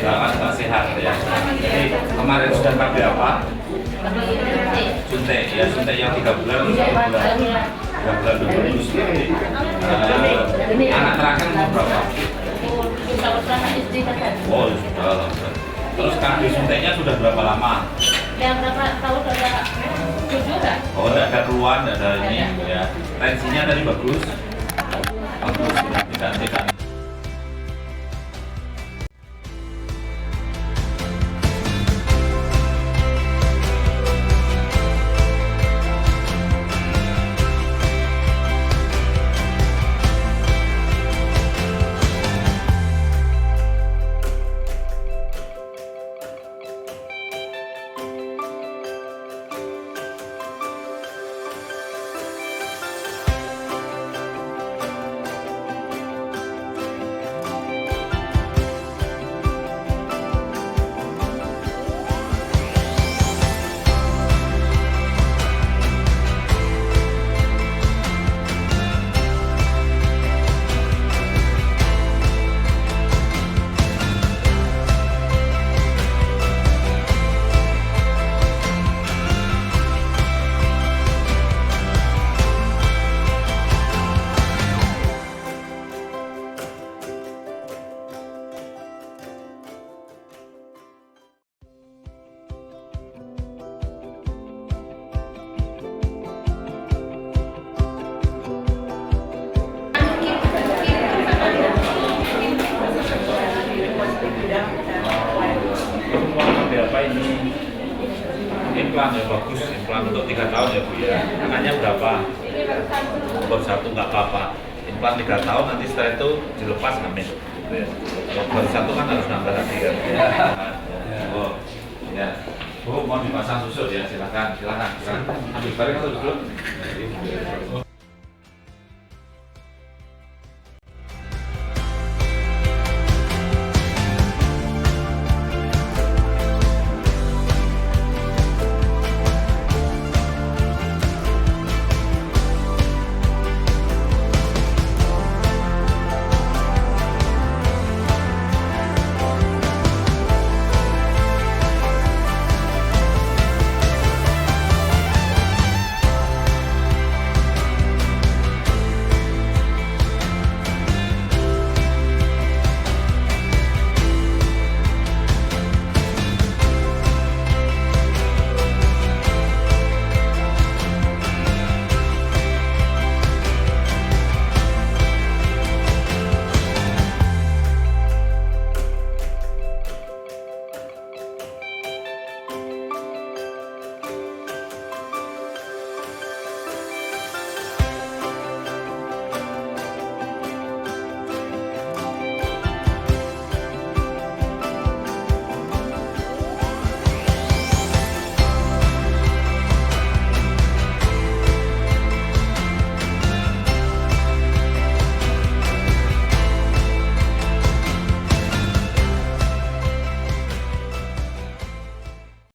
nggak sehat ya. Jadi kemarin sudah pakai apa? Suntik ya, suntik yang 3 bulan, 1 bulan, 3 bulan bagus. Anak terakhir mau berapa? Oh sudah. Terus kaki suntiknya sudah berapa lama? Yang berapa tahun udah 7 kan? Oh tidak ada keluhan, tidak ada ini ya. Tensinya tadi bagus, bagus digantikan. Berapa ini? Implan ya bagus, implan untuk 3 tahun ya Bu ya. Anaknya berapa? Baru 1 nggak apa-apa. Implan 3 tahun nanti setelah itu dilepas hamil. Gitu ya. Kalau baru 1 kan harus nambah lagi kan. Oh, ya. Bu mau dipasang susu ya, silakan. Ambil barang atau duduk?